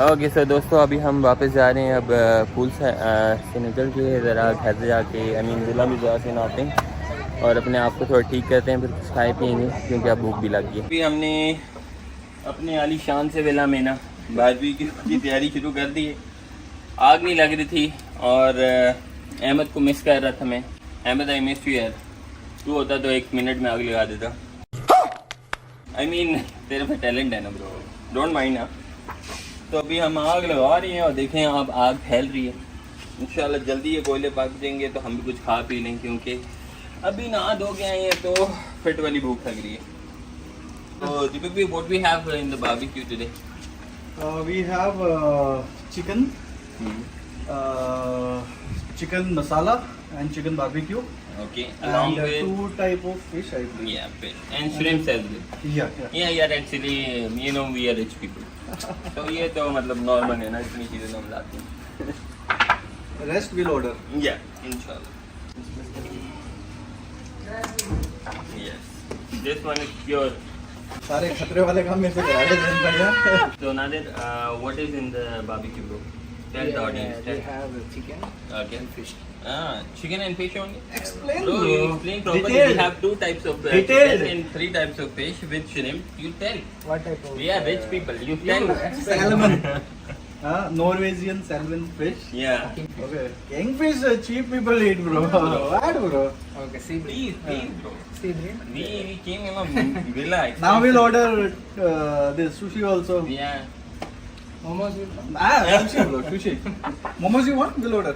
ओके सो दोस्तों, अभी हम वापस जा रहे हैं अब पूल से निकल के ज़रा घर जाके विला में जाके नहाते हैं और अपने आप को थोड़ा ठीक करते हैं, फिर कुछ खाए पिएंगे क्योंकि अब भूख भी लग गई है। अभी हमने अपने आलीशान से विला में ना बारबेक्यू की तैयारी शुरू कर दी है। आग नहीं लग रही थी और अहमद को मिस कर रहा था मैं। अहमद, आई मिस यू यार, तू होता तो 1 मिनट में आग लगा देता। तेरे पे टैलेंट है ना ब्रो, डोंट माइंड ना। तो अभी हम आग लगा रही हैं और देखें अब आग फैल रही है। इंशाल्लाह जल्दी ये कोयले पक जाएंगे तो हम भी कुछ खा पी लें, क्योंकि अभी नहा धो के आए हैं तो फिट वाली भूख लग रही है। तो दीपक भी, what we have in the barbecue today? We have chicken, chicken masala and chicken barbecue. Okay, along and with 2 type of fish, I believe. yeah, fish and shrimps as well. Yeah. Actually, we are rich people. So ये तो मतलब normal है ना, इतनी चीजें हम लाते हैं। Rest we'll order. Yeah, inshallah. Yes, this one is pure. सारे खतरे वाले काम में से करा रहे हैं बढ़िया। So Nadir, what is in the barbecue, bro? Tell the audience. We have chicken Okay. and fish. Chicken and fish only? Explain, Bro, you explain properly. Detailed. We have 2 types of Detailed. chicken and 3 types of fish with shrimp. You tell. What type of? We are rich people. You tell. Salmon. Norwegian salmon fish. Yeah. Okay. Kingfish cheap people eat, bro. What, bro? Okay, sea breed. Please, bro. Sea breed. We came in a villa. Now we'll order this sushi also. Yeah. Momos will come. Sushi, bro. Sushi. Momos you want? We'll order.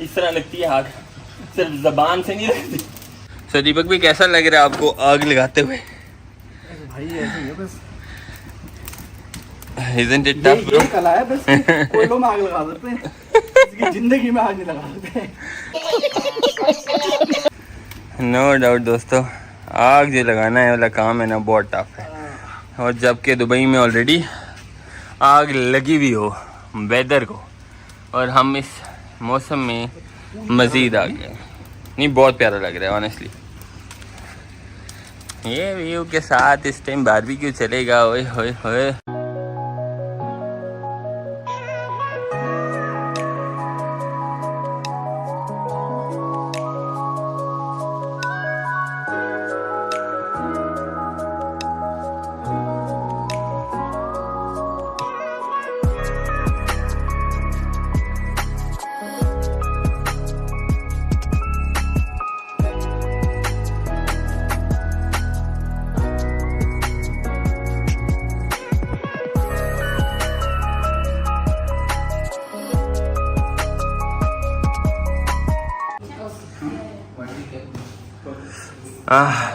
इस तरह लगती है आग, सिर्फ जबान से नहीं लगती। So, दीपक भी कैसा लग रहा है आपको आग लगाते हुए? भाई ऐसे ही है बस। Isn't it tough, bro? ये कला है बस कोयलों में आग लगा देते हैं, इसकी जिंदगी में आग नहीं लगा देते। नो डाउट दोस्तों, आग जो लगाना है वाला काम है ना बहुत टफ है, और जबकि दुबई में ऑलरेडी आग लगी हुई हो वेदर को, और हम इस मौसम में मज़ीद आ गए। नहीं बहुत प्यारा लग रहा है ऑनेस्टली। ये व्यू के साथ इस टाइम बारबेक्यू चलेगा। ओए होए होए।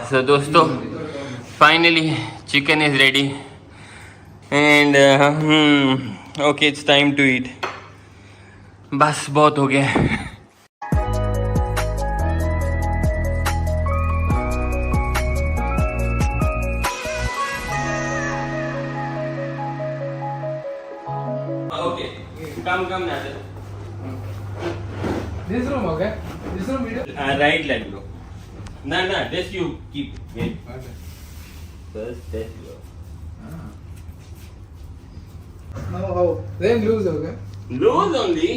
So दोस्तों finally chicken is ready and okay it's time to eat. बस बहुत हो गया। ओके कम ना This room, okay? This room video? Right leg bro. No, this you keep. Wait. Okay. First, this you. No, how? Then lose, okay? Lose only.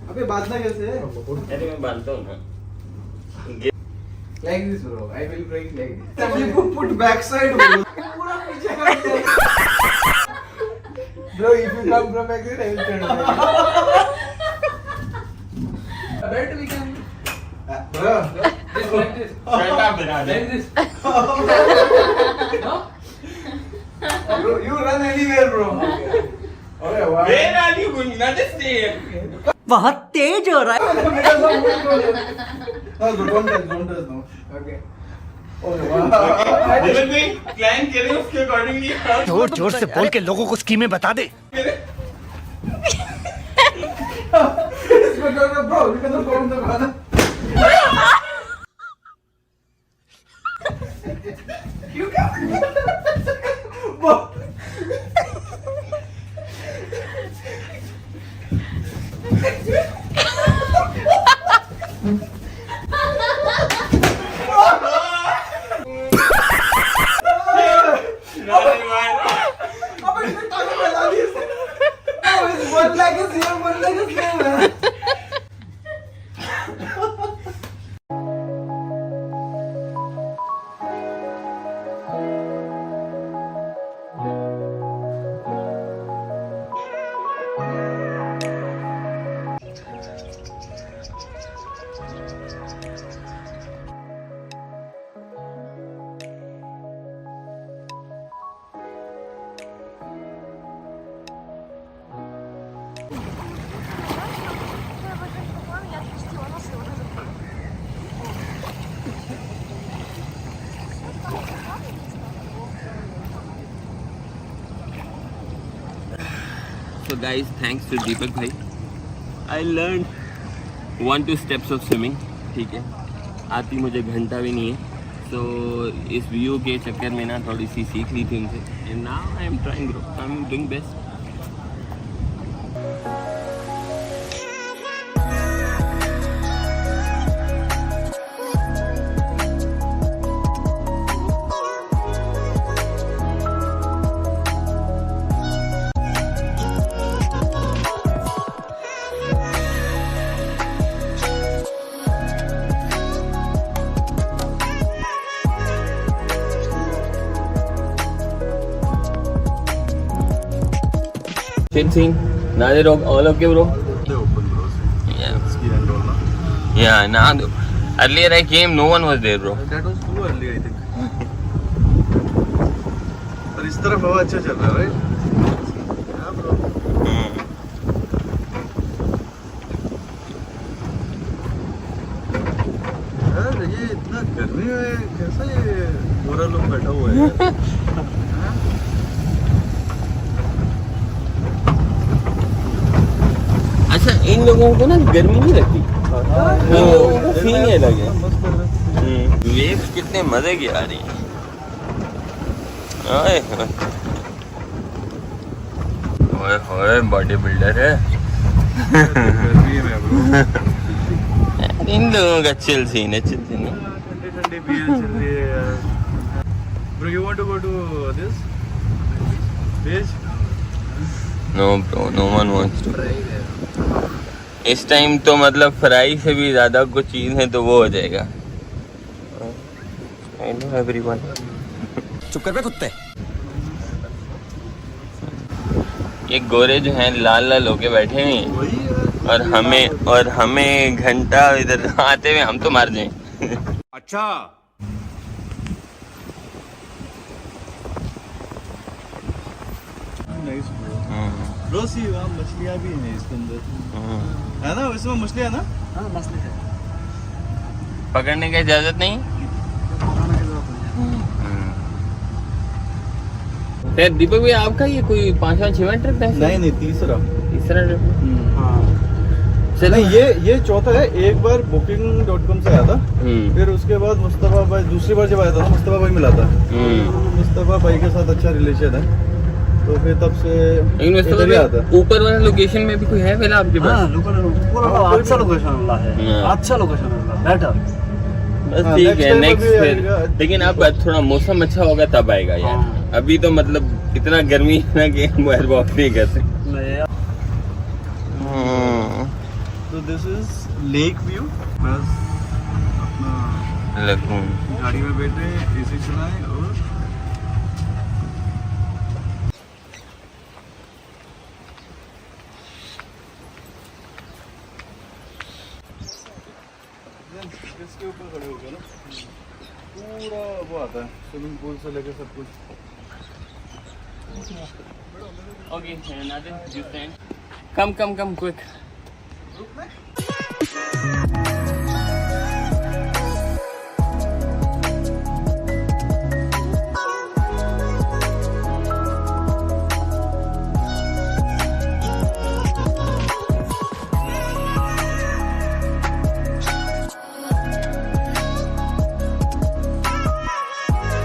अबे बांधना कैसे है? अरे मैं बांधता हूँ ना। Like this, bro. I will break like this. You put backside bro. पूरा पीछे कर दिया। Bro, if you come from back there, I will turn back. Where do we come? Bro. This, like this. Shut up, brother. Like this. No? Bro, you run anywhere, bro. Okay, wow. Where are you going? Not stay. बहुत तेज हो रहा है। No, don't touch, no. Okay. Okay, wow. Level में plan करें उसके accordingly। जोर जोर से बोल के लोगों को स्कीमें बता दे। इसमें कर bro, you can go on the corner. You can. Bro. अबे इसमें टांग फैला दी इसने। One leg is here, one leg is there, man. So guys, thanks to Deepak भाई, I learned 1-2 steps of swimming। ठीक है, आती मुझे घंटा भी नहीं है, तो इस व्यू के चक्कर में ना थोड़ी सी सीख ली थी उनसे, and now I am trying bro, I am doing best। Shin, Nadir, all okay, bro? They open, bro. Yeah. Ski and all, na? Yeah, nah. Earlier I came, no one was there, bro. That was too early, I think. और इस तरफ हवा अच्छा चल रहा है, right? हाँ, bro. यार ये इतना गर्मी में कैसा ये पूरा लोग बैठा हुआ लोगों को ना गर्मी नहीं लगती, इन लोगों को फील नहीं अलग है। वेव्स कितने मजे की आ रही है। ओए होए बॉडी बिल्डर है। इन लोगों का चिल सीन है, चिल सीन है। ठंडी बियर चल रही है यार। Bro, you want to go to this beach? No bro, no one wants to. इस टाइम तो मतलब फ्राई से भी ज्यादा कुछ चीज है तो वो हो जाएगा। Hello everyone. चुप कर बे कुत्ते। ये गोरे जो हैं लाल लाल होके बैठे हुए हैं और हमें घंटा इधर आते हुए हम तो मार जाएं। अच्छा Nice bro. Bro, see वहाँ मछलियाँ भी हैं इसके अंदर, है ना? इसमें मछलियाँ ना? हाँ मसले है पकड़ने की इजाजत नहीं। फिर दीपक भाई आपका ये कोई 5-6वां ट्रिप है? नहीं तीसरा ट्रिप। चलो ये चौथा है। एक बार booking.com से आया था, फिर उसके बाद मुस्तफा भाई दूसरी बार जब आया था मुस्तफा भाई मिला था। मुस्तफा भाई के साथ अच्छा रिलेशन है, तो फिर तब से इधर ही आता है। ऊपर वाला लोकेशन में भी कोई है पहले आपके पास? अच्छा लोकेशन है, अच्छा लोकेशन है, बेटर। बस ठीक है, नेक्स्ट फिर। लेकिन अब थोड़ा मौसम अच्छा होगा तब आएगा यार। अभी तो मतलब इतना गर्मी है ना कि हम एयर वॉक नहीं कर सकते। तो दिस इज लेक व्यू। बस अपना गाड़ी में बैठे एसी चलाएं और इसके ऊपर खड़े हो गए ना, पूरा वो आता है स्विमिंग पूल से लेकर सब कुछ। Okay, come quick.